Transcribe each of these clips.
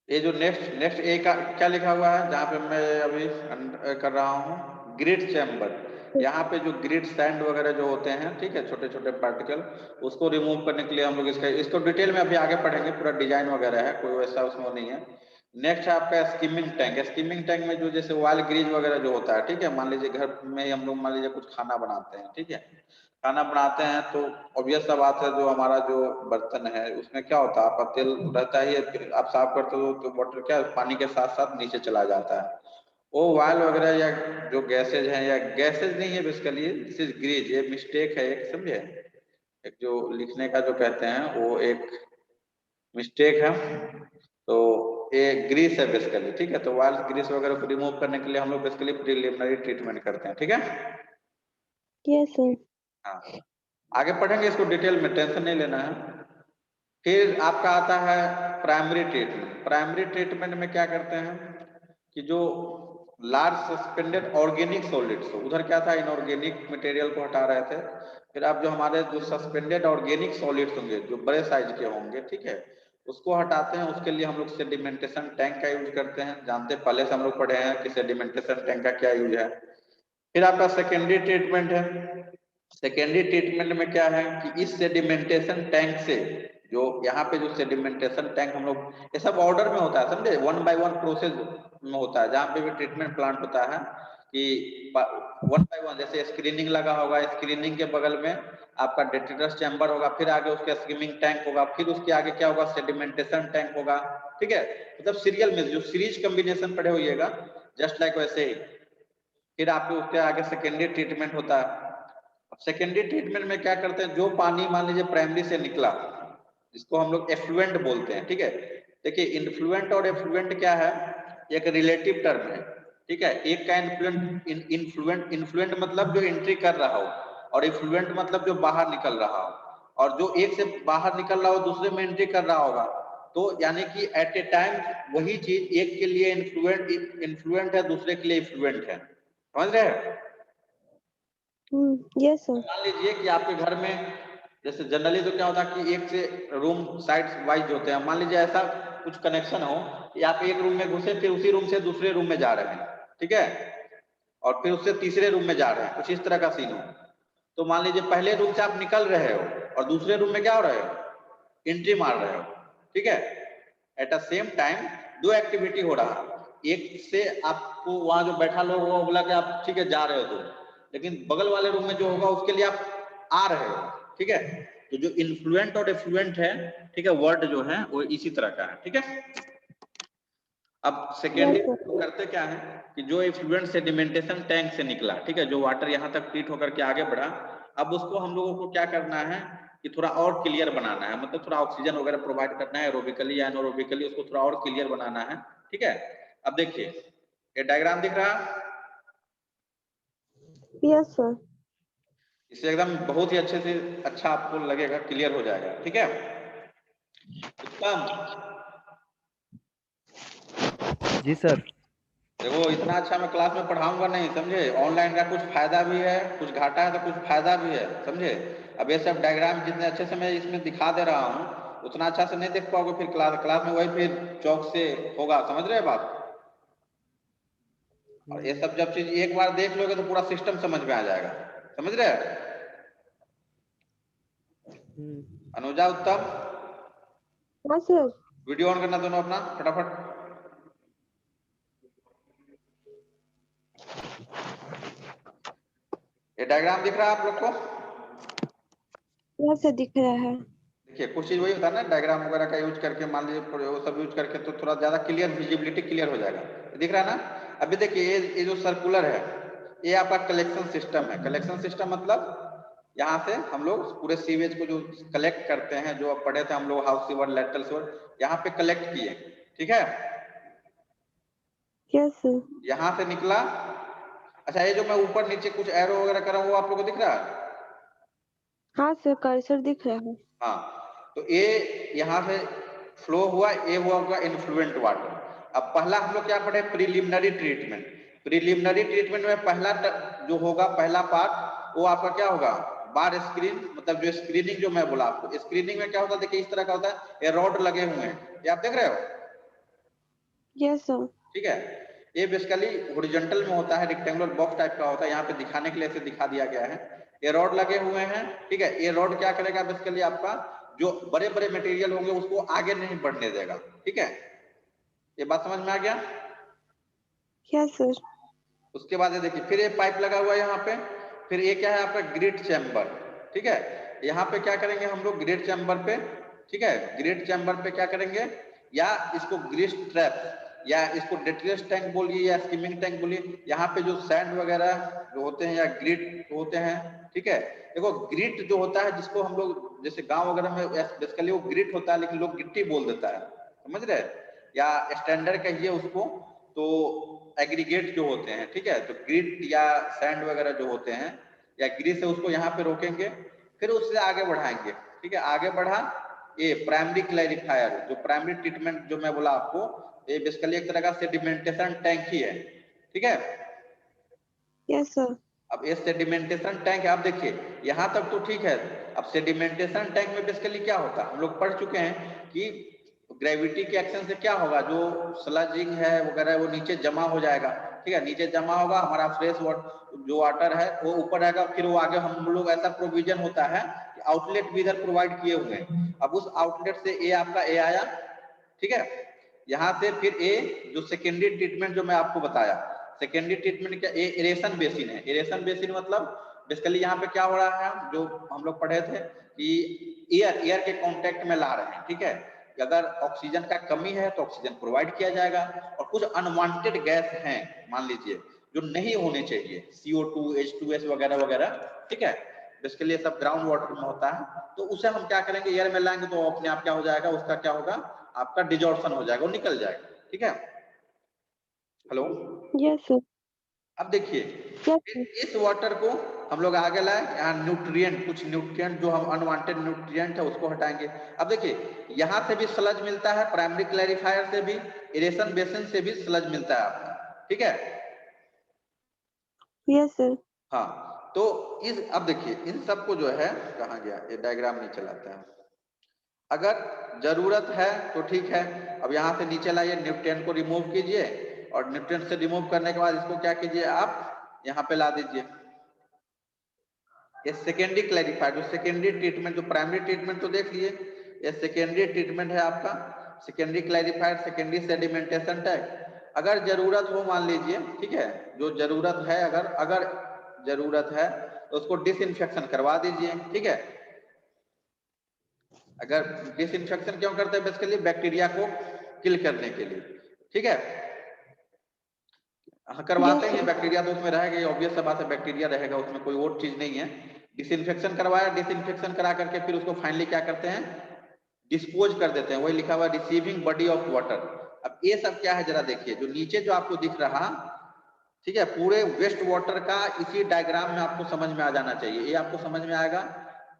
ये जो next next ए का क्या लिखा हुआ है, जहाँ पे मैं अभी कर रहा हूँ, ग्रिड चैम्बर। यहाँ पे जो ग्रिड सैंड वगैरह जो होते हैं, ठीक है, छोटे छोटे पार्टिकल, उसको रिमूव करने के लिए हम लोग इसको डिटेल में अभी आगे पढ़ेंगे, पूरा डिजाइन वगैरह है, कोई वैसा उसमें नहीं है। नेक्स्ट है आपका स्कीमिंग टैंक। स्कीमिंग टैंक में जो जैसे ऑयल ग्रीज वगैरह जो होता है, ठीक है, मान लीजिए घर में हम लोग मान लीजिए कुछ खाना बनाते हैं, ठीक है, खाना बनाते हैं तो ऑब्वियस सा बात है, जो हमारा जो बर्तन है उसमें क्या होता है, आपका तेल रहता ही है, आप साफ करते हो तो वाटर क्या पानी के साथ साथ नीचे चला जाता है। वो ऑयल वगैरह या जो गैसेज हैं, या गैसेज नहीं है बेसिकली, दिस इज ग्रीज, ये मिस्टेक है एक, समझे, एक जो लिखने का जो कहते हैं वो एक मिस्टेक है। तो ये ग्रीस है बेसिकली, ठीक है, तो ऑयल ग्रीस वगैरह को रिमूव करने के लिए हम लोग बेसिकली प्रिलिमिनरी ट्रीटमेंट करते हैं, ठीक है। Yes sir. हाँ, आगे पढ़ेंगे इसको डिटेल में, टेंशन नहीं लेना है। फिर आपका आता है प्राइमरी ट्रीटमेंट। प्राइमरी ट्रीटमेंट में क्या करते हैं कि जो लार्ज सस्पेंडेड ऑर्गेनिक सॉलिड्स, उधर क्या था, इनऑर्गेनिक मटेरियल को हटा रहे थे। फिर आप जो हमारे जो सस्पेंडेड ऑर्गेनिक सॉलिड्स होंगे जो बड़े साइज के होंगे, ठीक है, उसको हटाते हैं। उसके लिए हम लोग सेडिमेंटेशन टैंक का यूज करते हैं, जानते हैं, पहले से हम लोग पढ़े हैं कि सेडिमेंटेशन टैंक का क्या यूज है। फिर आपका सेकेंडरी ट्रीटमेंट है। सेकेंडरी ट्रीटमेंट में क्या है कि इस सेडिमेंटेशन टैंक से, जो यहाँ पे जो सेडिमेंटेशन टैंक हम लोग, ये सब ऑर्डर में होता है, समझे, वन बाय वन प्रोसेस में होता है, जहाँ पे भी ट्रीटमेंट प्लांट होता है कि वन बाय वन, जैसे स्क्रीनिंग लगा होगा, स्क्रीनिंग के बगल में आपका डेट्रिटस चैम्बर होगा, फिर आगे उसके स्कीमिंग टैंक होगा, फिर उसके आगे क्या होगा, सेडिमेंटेशन टैंक होगा, ठीक है, मतलब सीरियल में जो सीरीज कॉम्बिनेशन पढ़े होइएगा, जस्ट लाइक वैसे ही। फिर आपके उसके आगे सेकेंडरी ट्रीटमेंट होता है। अब सेकेंडरी ट्रीटमेंट में क्या करते हैं, जो पानी मान लीजिए प्राइमरी से निकला, जिसको हम लोग एफ्लुएंट बोलते हैं, ठीक है। देखिए इन्फ्लुएंट और एफ्लुएंट क्या है, एक रिलेटिव टर्म है, ठीक है। एक का इन्फ्लुएंट इन्फ्लुएंट मतलब जो एंट्री कर रहा हो, और इफ्लुएंट मतलब जो बाहर निकल रहा हो। और जो एक से बाहर निकल रहा हो दूसरे में एंट्री कर रहा होगा, तो यानी कि एट ए टाइम वही चीज एक के लिए इन्फ्लुएंट है, दूसरे के लिए इफ्लुएंट है, समझ रहे हैं। Yes sir. मान लीजिए कि आपके घर में जैसे जनरली तो क्या होता है कि एक से रूम साइड वाइज होते हैं, मान लीजिए ऐसा कुछ कनेक्शन हो कि आप एक रूम में घुसे, फिर उसी रूम से दूसरे रूम में जा रहे हैं, ठीक है, और फिर उससे तीसरे रूम में जा रहे हैं, कुछ इस तरह का सीन हो। तो मान लीजिए पहले रूम से आप निकल रहे हो और दूसरे रूम में क्या हो रहे हो, एंट्री मार रहे हो, ठीक है। एट द सेम टाइम दो एक्टिविटी हो रहा है, एक से आपको वहां जो बैठा लोग वो बोला कि आप ठीक है जा रहे हो, तो लेकिन बगल वाले रूम में जो होगा उसके लिए आप आ रहे हो, ठीक है। तो जो इन्फ्लुएंट और एफ्लुएंट है, ठीक है, वर्ड जो है वो इसी तरह का है, ठीक है। अब सेकेंडरी करते क्या है कि जो इफ्लुएंट सेडिमेंटेशन टैंक से निकला, ठीक है, जो वाटर यहाँ तक ट्रीट होकर के आगे बढ़ा, अब उसको हम लोगों को क्या करना है कि थोड़ा और क्लियर बनाना है, मतलब थोड़ा ऑक्सीजन वगैरह प्रोवाइड करना है, एरोबिकली या एनोरोबिकली उसको थोड़ा और क्लियर बनाना है, ठीक है। अब देखिए ये डायग्राम दिख रहा है, यस सर। इससे एकदम बहुत ही अच्छे से अच्छा आपको लगेगा, क्लियर हो जाएगा, ठीक है। उत्तम, जी सर। देखो इतना अच्छा मैं क्लास में पढ़ाऊंगा नहीं, समझे, ऑनलाइन का कुछ फायदा भी है, कुछ घाटा है, तो कुछ फायदा भी है, समझे। अब ये सब डायग्राम जितने अच्छे से मैं इसमें दिखा दे रहा हूँ, उतना अच्छा से नहीं देख पाओगे फिर क्लास में, वही फिर चौक से होगा, समझ रहे बात। और ये सब जब चीज एक बार देख लोगे तो पूरा सिस्टम समझ में आ जाएगा, समझ रहे। अनुजा, उत्तम, हाँ सर। वीडियो ऑन करना दोनों अपना फटाफट। ये डायग्राम दिख रहा है आप लोग को? यस सर, दिख रहा है। देखिए कुछ चीज वही होता है ना, डायग्राम वगैरह का यूज करके, मान लीजिए वो सब यूज करके तो थोड़ा ज्यादा क्लियर, विजिबिलिटी क्लियर हो जाएगा, दिख रहा है ना। अभी देखिए ये जो सर्कुलर है, ये आपका कलेक्शन सिस्टम है। कलेक्शन सिस्टम मतलब यहाँ से हम लोग पूरे सीवेज को जो कलेक्ट करते हैं, जो अब पढ़े थे हम लोग, हाउस सीवर, लेटरल सीवर, यहाँ पे कलेक्ट किए, ठीक है। Yes sir. यहाँ से निकला। अच्छा, ये जो मैं ऊपर नीचे कुछ एरो वगैरह कर रहा हूँ वो आप लोग को दिख रहा है? हाँ सर, कर्सर दिख रहा है। हाँ, तो ये यहाँ से फ्लो हुआ, ये हुआ होगा इन्फ्लुएंट वाटर। अब पहला हम लोग क्या पढ़े, प्रीलिमिनरी ट्रीटमेंट। प्रीलिमिनरी ट्रीटमेंट में पहला जो होगा, पहला पार्ट वो आपका क्या होगा, बार स्क्रीन, मतलब जो स्क्रीनिंग जो मैं बोला आपको, स्क्रीनिंग में क्या होता है, देखिए इस तरह का होता है, ये रॉड लगे हुए हैं, ये आप देख रहे हो, यस सर। ठीक है, ये बेसिकली हॉरिजॉन्टल में होता है, रेक्टेंगुलर बॉक्स टाइप का होता है, यहाँ पे दिखाने के लिए ऐसे दिखा दिया गया है। ये रॉड लगे हुए हैं, ठीक है, ये रॉड क्या करेगा बेसिकली आपका जो बड़े बड़े मटेरियल होंगे उसको आगे नहीं बढ़ने देगा, ठीक है, ये बात समझ में आ गया। Yes sir. उसके बाद ये देखिए फिर ये पाइप लगा हुआ है यहाँ पे, फिर ये क्या है आपका ग्रिड चैम्बर, ठीक है, यहाँ पे क्या करेंगे हम लोग ग्रिड चैम्बर पे, ठीक है, ग्रिड चैम्बर पे क्या करेंगे, या इसको ग्रीस ट्रैप या इसको डेट्रियस टैंक बोलिए या स्किमिंग टैंक बोलिए, यहाँ पे जो सैंड वगैरह जो होते हैं या ग्रिड होते हैं, ठीक है, देखो ग्रिट जो होता है जिसको हम लोग जैसे गांव वगैरह में बेसिकली वो ग्रिट होता है लेकिन लोग गिट्टी बोल देता है, समझ रहे, या स्टैंडर्ड कहिए उसको, तो एग्रीगेट जो होते हैं, ठीक है, तो ग्रिट या सैंड वगैरह जो होते हैं या ग्रीस है उसको यहाँ पे रोकेंगे, फिर उससे आगे बढ़ाएंगे, ठीक है, आगे बढ़ा ये प्राइमरी क्लैरिफायर, जो प्राइमरी ट्रीटमेंट जो मैं बोला आपको, ये बेसिकली एक तरह का सेडिमेंटेशन टैंक ही है, ठीक है। Yes sir. अब ये सेडिमेंटेशन टैंक है, आप देखिए यहाँ तक तो ठीक है, अब सेडिमेंटेशन टैंक में बेसिकली क्या होता है हम लोग पढ़ चुके हैं कि ग्रेविटी के एक्शन से क्या होगा, जो स्लजिंग है वगैरह वो नीचे जमा हो जाएगा, ठीक है, नीचे जमा होगा, हमारा फ्रेश वाटर जो वाटर है वो ऊपर आएगा, फिर वो आगे हम लोग ऐसा प्रोविजन होता है कि आउटलेट भी इधर प्रोवाइड किए हुए हैं, अब उस आउटलेट से ए आपका ए आया, ठीक है, यहाँ से फिर ए जो सेकेंडरी ट्रीटमेंट जो मैं आपको बताया, सेकेंडरी ट्रीटमेंट क्या एरेशन बेसिन है, एरेशन बेसिन मतलब बेसिकली यहाँ पे क्या हो रहा है, जो हम लोग पढ़े थे कि एयर के कांटेक्ट में ला रहे हैं, ठीक है, अगर ऑक्सीजन का कमी है तो ऑक्सीजन प्रोवाइड किया जाएगा, और कुछ अनवांटेड गैस हैं मान लीजिए जो नहीं होने चाहिए, CO2 H2S वगैरह वगैरह, ठीक है, बेसिकली ये सब ग्राउंड वाटर में होता है, तो उसे हम क्या करेंगे एयर में लाएंगे तो अपने आप क्या हो जाएगा, उसका क्या होगा आपका डिजॉर्प्शन हो जाएगा, वो निकल जाएगा, ठीक है। Hello, yes sir. अब देखिए यस इस वाटर को हम लोग आगे लाए, यहाँ न्यूट्रिएंट, कुछ न्यूट्रिएंट जो हम अनवांटेड न्यूट्रिएंट है उसको हटाएंगे, अब देखिए यहाँ से भी स्लज मिलता है, प्राइमरी क्लैरिफायर से भी, इरेशन बेसिन से भी स्लज मिलता है आपका, ठीक है। Yes sir. हाँ तो इस अब देखिए इन सबको जो है, कहाँ गया ये डायग्राम नहीं चलाता है, अगर जरूरत है तो ठीक है, अब यहाँ से नीचे लाइए, न्यूट्रिएंट को रिमूव कीजिए, और न्यूट्रिएंट से रिमूव करने के बाद इसको क्या कीजिए आप यहाँ पे ला दीजिए, ये सेकेंडरी क्लैरिफायर, जो सेकेंडरी ट्रीटमेंट, जो प्राइमरी ट्रीटमेंट तो देख लिए, ये सेकेंडरी ट्रीटमेंट है आपका, secondary clarifier, secondary sedimentation tank, अगर जरूरत हो मान लीजिए, ठीक है, जो जरूरत है अगर जरूरत है तो उसको डिसइंफेक्शन करवा दीजिए, ठीक है, अगर डिसइंफेक्शन क्यों करते हैं बेसिकली बैक्टीरिया को किल करने के लिए, ठीक है, हाँ करवाते हैं, बैक्टीरिया तो उसमें रहेगा, ये ऑब्वियस सा बात है, बैक्टीरिया रहेगा उसमें, कोई और चीज नहीं है, डिसइंफेक्शन करवाया, डिसइंफेक्शन करा करके फिर उसको फाइनली क्या करते हैं डिस्पोज कर देते हैं, वही लिखा हुआ रिसीविंग बॉडी ऑफ वाटर। अब ये सब क्या है जरा देखिए, जो नीचे जो आपको दिख रहा, ठीक है, पूरे वेस्ट वाटर का इसी डायग्राम में आपको समझ में आ जाना चाहिए, ये आपको समझ में आएगा,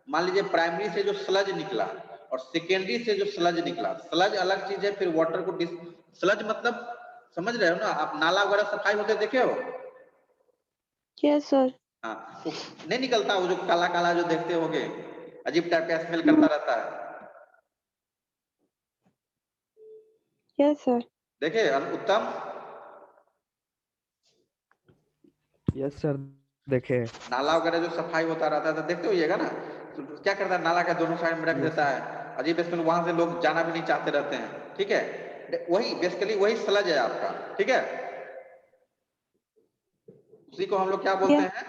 मान लीजिए प्राइमरी से जो स्लज निकला और सेकेंडरी से जो स्लज निकला, स्लज अलग चीज है, फिर वाटर को स्लज मतलब समझ रहे हो ना आप, नाला वगैरह सफाई होते देखे हो, यस सर। हाँ तो नहीं निकलता वो जो काला काला जो देखते होगे, अजीब टाइप का स्मेल करता रहता है, यस सर। देखे उत्तम, यस सर देखे। नाला वगैरह जो सफाई होता रहता है तो देखते होइएगा ना, तो क्या करता है नाला का दोनों साइड में रख देता है, अजीब स्मेल, वहां से लोग जाना भी नहीं चाहते रहते हैं, ठीक है, वही बेसिकली वही स्लज है आपका, ठीक है, उसी को हम लोग क्या बोलते हैं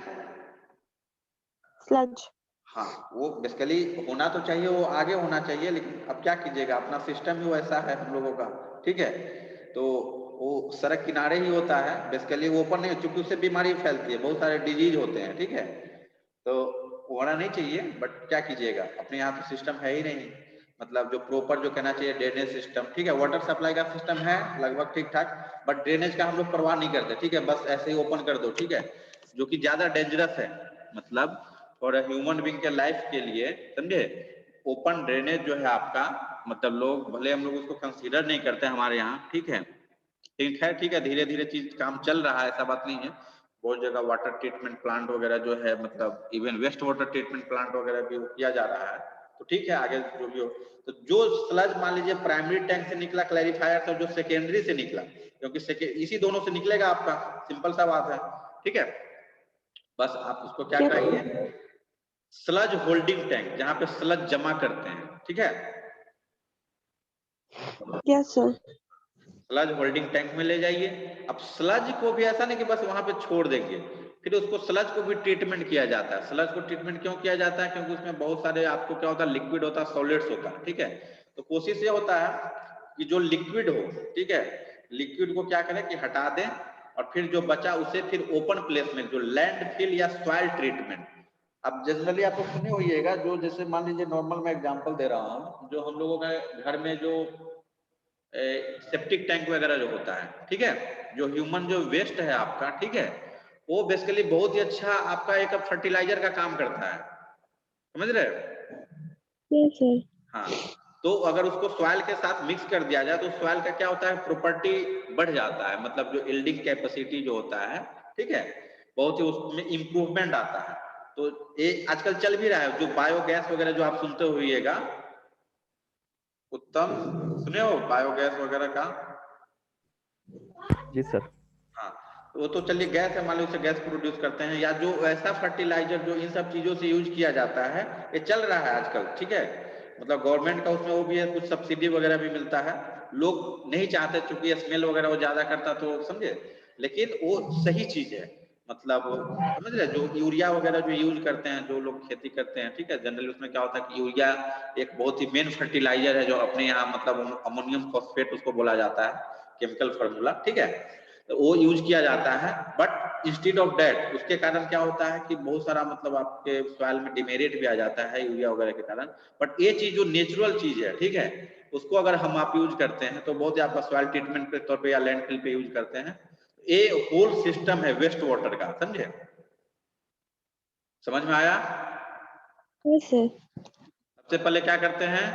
स्लज। हाँ, वो बेसिकली होना तो चाहिए, वो आगे होना चाहिए, लेकिन अब क्या कीजिएगा अपना सिस्टम ही वैसा है हम लोगों का, ठीक है, तो वो सड़क किनारे ही होता है, बेसिकली वो ओपन नहीं, चूंकि उससे बीमारी फैलती है, बहुत सारे डिजीज होते हैं, ठीक है, तो होना नहीं चाहिए, बट क्या कीजिएगा अपने यहाँ तो सिस्टम है ही नहीं, मतलब जो प्रॉपर जो कहना चाहिए ड्रेनेज सिस्टम, ठीक है, वाटर सप्लाई का सिस्टम है लगभग ठीक ठाक, बट ड्रेनेज का हम लोग परवाह नहीं करते, ठीक है, बस ऐसे ही ओपन कर दो, ठीक है, जो कि ज्यादा डेंजरस है, मतलब और ह्यूमन बीइंग के लाइफ के लिए, समझे, ओपन ड्रेनेज जो है आपका, मतलब लोग भले हम लोग उसको कंसीडर नहीं करते हमारे यहाँ, ठीक है, ठीक है, ठीक है, धीरे धीरे चीज काम चल रहा है, ऐसा बात नहीं है, बहुत जगह वाटर ट्रीटमेंट प्लांट वगैरह जो है, मतलब even waste water treatment plant वगैरह भी किया जा रहा है, तो ठीक है आगे जो भी हो, तो जो स्लज मान लीजिए प्राइमरी टैंक से निकला क्लैरिफायर से, जो सेकेंडरी से निकला, क्योंकि इसी दोनों से निकलेगा आपका, सिंपल सा बात है। ठीक है, बस आप उसको क्या Yes, कराइए, स्लज होल्डिंग टैंक, जहां पे स्लज जमा करते हैं, ठीक है, yes, sir. Sludge holding tank में ले जाइए। अब स्लज को भी ऐसा नहीं कि बस वहां पे छोड़ देंगे, फिर उसको स्लज को भी ट्रीटमेंट किया जाता है। स्लज को ट्रीटमेंट क्यों किया जाता है, क्योंकि उसमें बहुत सारे आपको क्या होता है, लिक्विड होता है, सॉलिड्स होता है। ठीक है, तो कोशिश ये होता है कि जो लिक्विड हो, ठीक है, लिक्विड को क्या करें कि हटा दें, और फिर जो बचा उसे फिर ओपन प्लेस में, जो लैंड फिल या सॉइल ट्रीटमेंट। अब जनरली आप लोग सुने होइएगा, जो जैसे मान लीजिए नॉर्मल मैं एग्जांपल दे रहा हूँ, जो हम लोगों के घर में जो सेप्टिक टैंक वगैरह जो होता है, ठीक है, जो ह्यूमन जो वेस्ट है आपका, ठीक है, वो बेसिकली बहुत ही अच्छा आपका एक फर्टिलाइजर का काम करता है, समझ रहे हो? Yes, sir. हाँ, तो अगर उसको सॉइल के साथ मिक्स कर दिया जाए तो सॉइल का क्या होता है, प्रॉपर्टी बढ़ जाता है, मतलब जो यील्डिंग कैपेसिटी जो होता है, ठीक है, बहुत ही उसमें इंप्रूवमेंट आता है। तो ये आजकल चल भी रहा है, जो बायोगैस वगैरह जो आप सुनते होइएगा, उत्तम, सुने हो बायोगैस वगैरह का? जी सर। हाँ, वो तो चलिए गैस है, मान लो उसे गैस प्रोड्यूस करते हैं, या जो ऐसा फर्टिलाइजर जो इन सब चीजों से यूज किया जाता है, ये चल रहा है आजकल। ठीक है, मतलब गवर्नमेंट का उसमें वो भी है, कुछ सब्सिडी वगैरह भी मिलता है। लोग नहीं चाहते चूंकि स्मेल वगैरह वो ज्यादा करता, तो समझे, लेकिन वो सही चीज है, मतलब समझ रहे, जो यूरिया वगैरह जो यूज करते हैं जो लोग खेती करते हैं, ठीक है, जनरली उसमें क्या होता है कि यूरिया एक बहुत ही मेन फर्टिलाइजर है, जो अपने यहाँ मतलब अमोनियम फॉस्फेट उसको बोला जाता है, केमिकल फार्मूला, ठीक है, तो वो यूज किया जाता है। बट इंस्टीड ऑफ दैट उसके कारण क्या होता है कि बहुत सारा मतलब आपके सॉइल में डिमेरिट भी आ जाता है यूरिया वगैरह के कारण। बट ये चीज जो नेचुरल चीज है, ठीक है, उसको अगर हम आप यूज करते हैं तो बहुत ही आपका सॉइल ट्रीटमेंट के तौर पे या लैंडफिल पे यूज करते हैं। ये होल सिस्टम है वेस्ट वाटर का, समझे, समझ में आया? Yes, sir. सबसे पहले क्या करते हैं,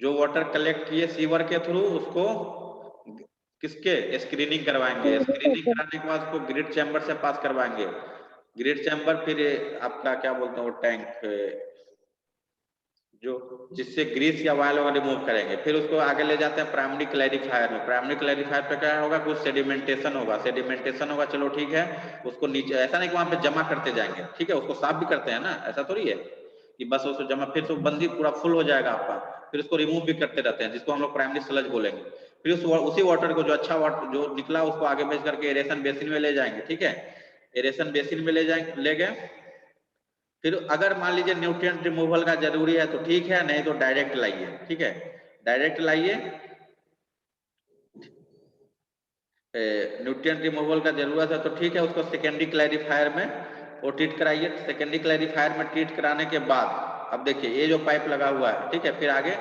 जो वाटर कलेक्ट किए सीवर के थ्रू, उसको किसके स्क्रीनिंग करवाएंगे, स्क्रीनिंग कराने के बाद उसको ग्रिड चैम्बर से पास करवाएंगे। ग्रिड चैम्बर फिर आपका क्या बोलते हैं वो टैंक जो जिससे ग्रीस या वायल वगैरह रिमूव करेंगे, फिर उसको आगे ले जाते हैं प्राइमरी क्लैरिफायर में। प्राइमरी क्लैरिफायर पे क्या होगा, कुछ सेडिमेंटेशन होगा, सेडिमेंटेशन होगा, चलो ठीक है, उसको नीचे ऐसा नहीं कि वहां पे जमा करते जाएंगे, ठीक है, उसको साफ भी करते हैं ना, ऐसा थोड़ी है कि बस उसको जमा, फिर तो बंदी पूरा फुल हो जाएगा आपका, फिर उसको रिमूव भी करते रहते हैं, जिसको हम लोग प्राइमरी स्लज बोलेंगे। फिर उसी वाटर को जो अच्छा वाटर जो निकला उसको आगे भेज करके एरेशन बेसिन में ले जाएंगे, ठीक है, एरेशन बेसिन में ले जाएंगे, ले गए। फिर अगर मान लीजिए न्यूट्रिएंट रिमूवल का जरूरी है तो ठीक है, नहीं तो डायरेक्ट लाइए, ठीक है, डायरेक्ट लाइए। न्यूट्रिएंट रिमूवल का जरूरत है तो ठीक है, उसको सेकेंडरी क्लैरिफायर में वो ट्रीट कराइए। सेकेंडरी क्लैरिफायर में ट्रीट कराने के बाद अब देखिए ये जो पाइप लगा हुआ है, ठीक है, फिर आगे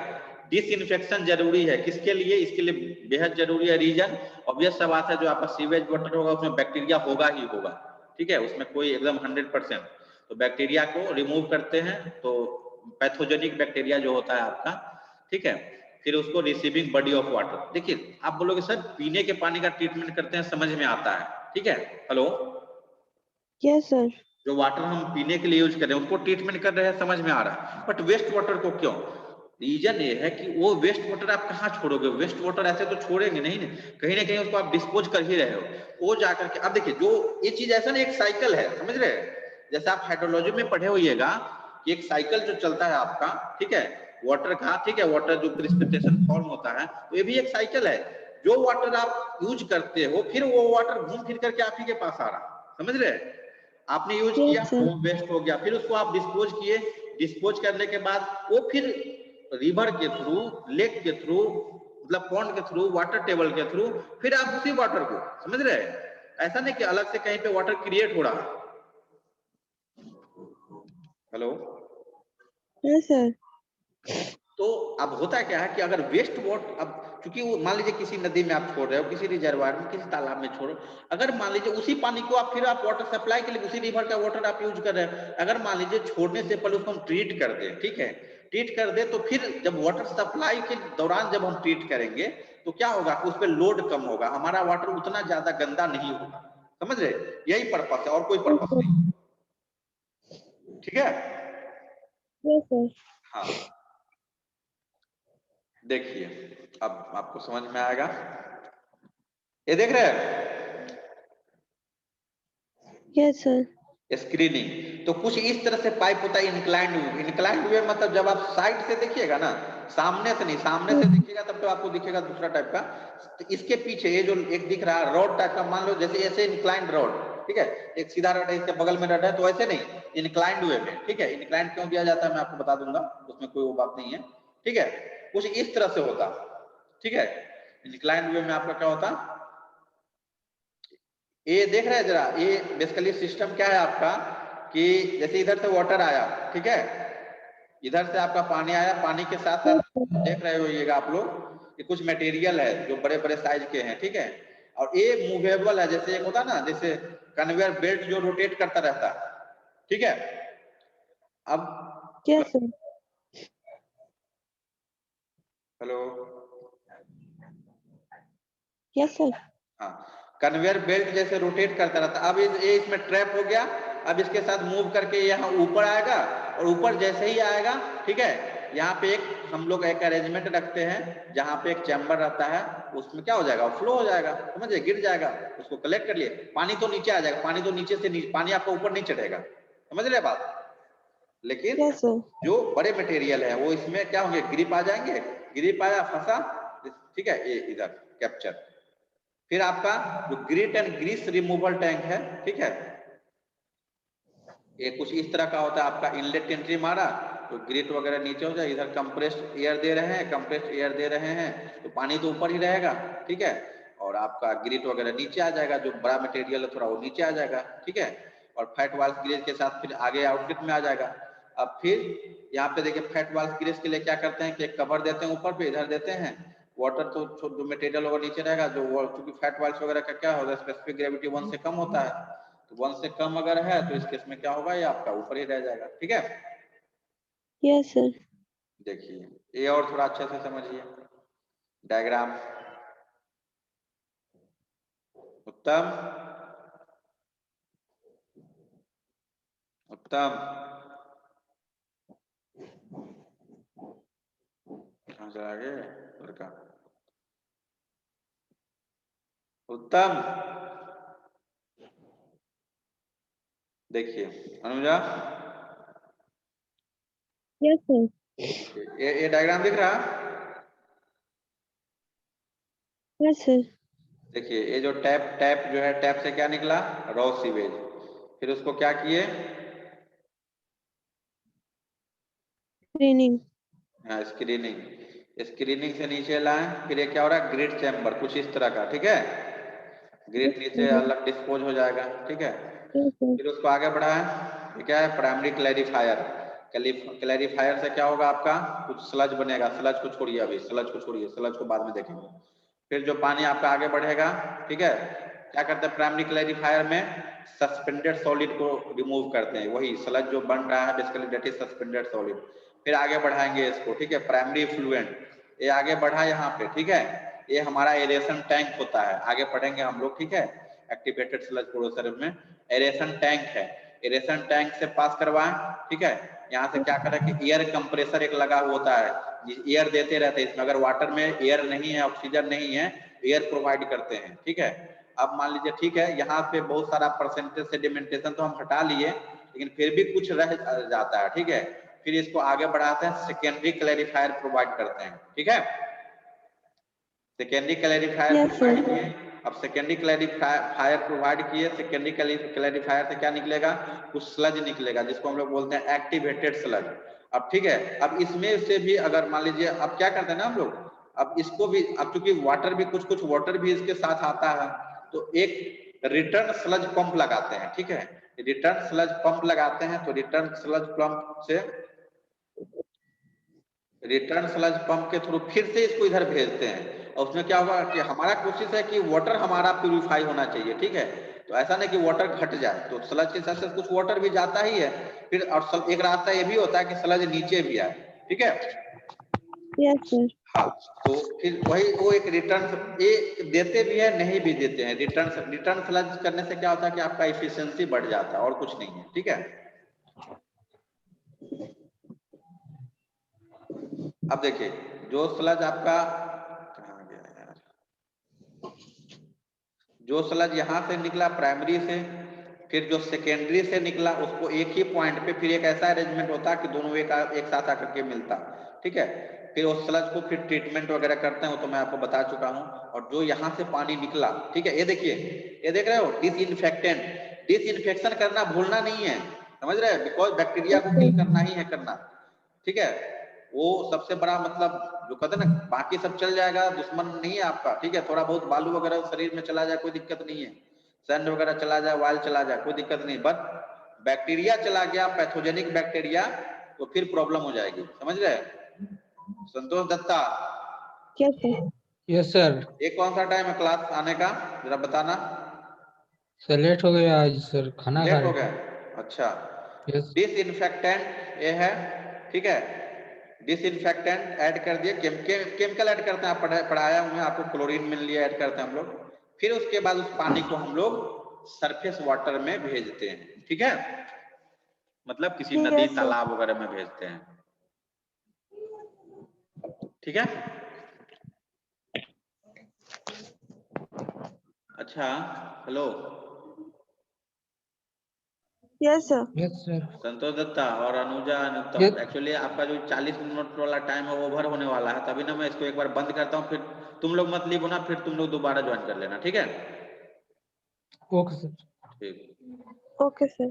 डिसइंफेक्शन जरूरी है, किसके लिए, इसके लिए बेहद जरूरी है। रीजन ऑब्वियस सा बात है, जो आपका सीवेज वाटर होगा उसमें बैक्टीरिया होगा ही होगा, ठीक है, उसमें कोई एकदम 100%, तो बैक्टीरिया को रिमूव करते हैं, तो पैथोजेनिक बैक्टीरिया जो होता है आपका, ठीक है, फिर उसको रिसीविंग बॉडी ऑफ वाटर। देखिए आप बोलोगे सर पीने के पानी का ट्रीटमेंट करते हैं, समझ में आता है, ठीक है, हेलो, Yes, sir. जो वाटर हम पीने के लिए यूज कर रहे हैं उसको ट्रीटमेंट कर रहे हैं, समझ में आ रहा है, बट वेस्ट वाटर को क्यों? रीजन ये है कि वो वेस्ट वाटर आप कहाँ छोड़ोगे, वेस्ट वाटर ऐसे तो छोड़ेंगे नहीं, कहीं ना कहीं उसको आप डिस्पोज कर ही रहे हो, वो जाकर के। अब देखिए जो ये चीज ऐसा ना एक साइकिल है, समझ रहे हैं, जैसे आप हाइड्रोलॉजी में पढ़े होइएगा कि एक साइकिल जो चलता है आपका, ठीक है, वाटर का, ठीक है, वाटर जो प्रेसिपिटेशन फॉर्म होता है, तो ये भी एक साइकिल है। जो वाटर आप यूज करते हो फिर वो वाटर घूम फिर करके आप ही के पास आ रहा, समझ रहे हैं, आपने यूज किया Yes, sir. वो वेस्ट हो गया, फिर उसको आप डिस्पोज किए, डिस्पोज करने के बाद वो फिर रिवर के थ्रू, लेक के थ्रू, मतलब पॉन्ड के थ्रू, वाटर टेबल के थ्रू, फिर आप उसी वाटर को, समझ रहे हैं, ऐसा नहीं कि अलग से कहीं पे वाटर क्रिएट हो रहा। Hello, Yes, sir. तो अब होता क्या है कि अगर वेस्ट वाटर, अब क्योंकि वो मान लीजिए किसी नदी में आप छोड़ रहे हो, किसी रिजर्वायर में, किसी तालाब में छोड़ो, अगर मान लीजिए उसी पानी को आप फिर आप वाटर सप्लाई के लिए उसी रिवर का वाटर आप यूज कर रहे हैं, अगर मान लीजिए छोड़ने से पहले उसको हम ट्रीट कर दें, ठीक है, ट्रीट कर दे, तो फिर जब वाटर सप्लाई के दौरान जब हम ट्रीट करेंगे तो क्या होगा, उस पर लोड कम होगा, हमारा वाटर उतना ज्यादा गंदा नहीं होगा, समझ रहे, यही पर्पस है और कोई Yes, पर्पस sir. नहीं, ठीक है। Yes, sir. हाँ, देखिए अब आपको समझ में आएगा। ये देख रहे हैं Yes, sir. स्क्रीनिंग। तो कुछ इस तरह से पाइप होता है इंक्लाइंड वे। इंक्लाइंड वे मतलब जब आप साइड से देखिएगा ना, सामने से नहीं, सामने से देखिएगा तब तो आपको दिखेगा दूसरा टाइप का। तो इसके पीछे ये जो एक दिख रहा है रॉड टाइप का, मान लो जैसे ऐसे इंक्लाइंड रॉड, ठीक है, एक सीधा रॉड है, इसके बगल में रॉड है, तो ऐसे नहीं, इंक्लाइंड वे में, ठीक है। इंक्लाइंड क्यों दिया जाता है मैं आपको बता दूंगा, उसमें कोई वो बात नहीं है, ठीक है। कुछ इस तरह से होता, ठीक है। इंक्लाइंड वे में आपका क्या होता, ये देख रहे हैं जरा, ये बेसिकली सिस्टम क्या है आपका कि जैसे इधर से वाटर आया, ठीक है, इधर से आपका पानी आया, पानी के साथ साथ देख रहे होइएगा आप लोग कि कुछ मटेरियल है जो बड़े बड़े साइज के हैं, ठीक है। और ये मूवेबल है, जैसे एक होता ना जैसे कन्वेयर बेल्ट जो रोटेट करता रहता है, ठीक है। अब Yes, sir. Hello, Yes, sir. हाँ, कन्वेयर बेल्ट जैसे रोटेट करता रहता। अब ये इसमें ट्रैप हो गया, अब इसके साथ मूव करके यहाँ ऊपर आएगा, और ऊपर जैसे ही आएगा, ठीक है, यहाँ पे एक हम लोग एक अरेंजमेंट रखते हैं जहाँ पे एक चैम्बर रहता है, उसमें क्या हो जाएगा, फ्लो हो जाएगा, समझे, गिर जाएगा, उसको कलेक्ट कर लिए, पानी तो नीचे आ जाएगा, पानी तो नीचे से पानी आपका ऊपर नहीं चढ़ेगा, समझ रहे बात। लेकिन Yes, sir. जो बड़े मटेरियल है वो इसमें क्या होंगे, ग्रिप आ जाएंगे, ग्रिप आया, फंसा, ठीक है, ये इधर कैप्चर। फिर आपका जो grit and grease removal tank है, ठीक है, ये कुछ इस तरह का होता है। आपका इनलेट एंट्री मारा तो ग्रिट वगैरह नीचे हो जाए, इधर कंप्रेस्ड एयर दे रहे हैं, कंप्रेस्ड एयर दे रहे हैं तो पानी तो ऊपर ही रहेगा, ठीक है, और आपका ग्रिट वगैरह नीचे आ जाएगा, जो बड़ा मटेरियल है थोड़ा वो नीचे आ जाएगा, ठीक है। और फैट वाल्व ग्रेज के साथ फिर आगे आउटलेट में आ जाएगा। अब फिर यहाँ पे देखिए फैट वाल्व ग्रेज के लिए क्या करते हैं कि एक कवर देते हैं ऊपर पे, इधर देते हैं वाटर, तो जो मटेरियल होगा नीचे रहेगा, जो चूंकि फैट वाल्व वगैरह का क्या होगा, स्पेसिफिक ग्रेविटी 1 से कम होता है, तो 1 से कम अगर है तो इस केस में क्या होगा, ये आपका ऊपर ही रह जाएगा, ठीक है। Yes, sir. देखिए ये और थोड़ा अच्छे से समझिए डायग्राम। उत्तम, उत्तम, कहाँ चला गया लड़का, उत्तम। देखिए अनुजा, Yes, sir. ये डायग्राम दिख रहा, Yes, sir. देखिए ये जो टैप टैप जो है, टैप से क्या निकला, रॉ सीवेज, फिर उसको क्या किए, Training. स्क्रीनिंग, स्क्रीनिंग से नीचे लाए, फिर ये क्या हो रहा है, ग्रिड चैम्बर कुछ इस तरह का, ठीक है, ग्रिड नीचे अलग डिस्पोज हो जाएगा, ठीक है। Yes, sir. फिर उसको आगे बढ़ाएं, ये क्या है, प्राइमरी क्लैरिफायर, क्लैरिफायर से क्या होगा आपका, कुछ स्लज बनेगा, स्लज को छोड़िए, अभी स्लज को छोड़िए, स्लज को बाद में देखेंगे। फिर जो पानी आपका आगे बढ़ेगा, ठीक है, क्या करते हैं प्राइमरी क्लैरिफायर में, सस्पेंडेड सॉलिड को रिमूव करते हैं, वही स्लज जो बन रहा है basically that is suspended solid. फिर आगे बढ़ाएंगे इसको, ठीक है, प्राइमरी फ्लुएंट, ये आगे बढ़ा यहाँ पे, ठीक है, ये हमारा एरेशन टैंक होता है, आगे पढ़ेंगे हम लोग, ठीक है, एक्टिवेटेड स्लज प्रोसेसर में एरेशन टैंक है, एरेशन टैंक से पास करवाएं, ठीक है। यहाँ से क्या करें कि एयर कंप्रेसर एक लगा होता है, एयर देते रहते हैं इसमें, अगर वाटर में एयर नहीं है, ऑक्सीजन नहीं है, एयर प्रोवाइड करते हैं, ठीक है। अब मान लीजिए, ठीक है, यहाँ पे बहुत सारा परसेंटेज सेडिमेंटेशन तो हम हटा लिए, लेकिन फिर भी कुछ रह जाता है, ठीक है। फिर इसको आगे बढ़ाते हैं, सेकेंडरी क्लैरिफायर प्रोवाइड करते हैं, ठीक है, secondary clarifier Yes, sir. Provide किए। अब सेकेंडरी क्लैरिफायर प्रोवाइड किए, सेकेंडरी क्लैरिफायर से क्या निकलेगा, कुछ स्लज निकलेगा जिसको हम लोग बोलते हैं एक्टिवेटेड स्लज। अब ठीक है, अब इसमें से भी अगर मान लीजिए, अब क्या करते हैं ना हम लोग, अब इसको भी, अब चूंकि वाटर भी कुछ वाटर भी इसके साथ आता है, तो एक रिटर्न स्लज पंप लगाते हैं, ठीक है, रिटर्न स्लज पंप लगाते हैं, तो रिटर्न स्लज पंप से, रिटर्न स्लज पंप के थ्रू फिर से इसको इधर भेजते हैं, और उसमें क्या होगा कि हमारा कोशिश है कि वाटर हमारा प्यूरिफाई होना चाहिए, ठीक है। तो ऐसा नहीं कि वाटर घट जाए, तो स्लज के साथ कुछ वाटर भी जाता ही है, फिर और एक रास्ता ये भी होता है कि स्लज नीचे भी आए, ठीक है। Yes, sir. हाँ, तो फिर वही वो एक रिटर्न ये देते भी है, नहीं भी देते हैं, रिटर्न स्लज करने से क्या होता है कि आपका इफिशियंसी बढ़ जाता है, और कुछ नहीं है, ठीक है। अब देखिए जो स्लज आपका, कहाँ गया यार, जो स्लज यहाँ से निकला प्राइमरी से, फिर जो सेकेंडरी से निकला उसको एक ही पॉइंट पे फिर एक ऐसा अरेंजमेंट होता कि दोनों एक साथ आकर के मिलता, ठीक है। फिर उस स्लज को फिर ट्रीटमेंट वगैरह करते हैं, वो तो मैं आपको बता चुका हूँ। और जो यहाँ से पानी निकला, ठीक है, ये देखिए, ये देख रहे हो, डिसइंफेक्टेंट, डिसइंफेक्शन करना भूलना नहीं है, समझ रहे हैं, बिकॉज बैक्टीरिया को किल करना ही है करना, ठीक है। वो सबसे बड़ा मतलब जो कहते हैं ना, बाकी सब चल जाएगा, दुश्मन नहीं है आपका, ठीक है। थोड़ा बहुत बालू वगैरह शरीर में चला जाए कोई दिक्कत नहीं है, सैंड वगैरह चला जाए, वायल चला जाए, कोई दिक्कत नहीं, बट बैक्टीरिया चला गया, पैथोजेनिक बैक्टीरिया, तो फिर प्रॉब्लम हो जाएगी, समझ रहे हैं। Santosh Datta, yes sir. Yes sir. ये कौन सा टाइम है क्लास आने का, जरा बताना। सर लेट हो गया आज सर, खाना खा लेट हो रहे गया, अच्छा। यस। डिसइंफेक्टेंट ये है, ठीक है, डिसइंफेक्टेंट ऐड कर दिए, केमिकल ऐड करते हैं, आप पढ़ाया हूँ आपको, क्लोरीन मिल लिया ऐड करते हैं हम लोग। फिर उसके बाद उस पानी को हम लोग सरफेस वाटर में भेजते हैं, ठीक है, मतलब किसी नदी Yes, sir. तालाब वगैरह में भेजते हैं, ठीक है। अच्छा, hello Yes, sir. Yes sir. Santosh Datta और अनुजा अनुत्तम, Yes. एक्चुअली आपका जो 40 मिनट वाला टाइम है वो ओवर होने वाला है, तभी ना मैं इसको एक बार बंद करता हूँ, फिर तुम लोग मत लीव होना, फिर तुम लोग दोबारा ज्वाइन कर लेना, ठीक है। Okay sir. ठीक। Okay, sir.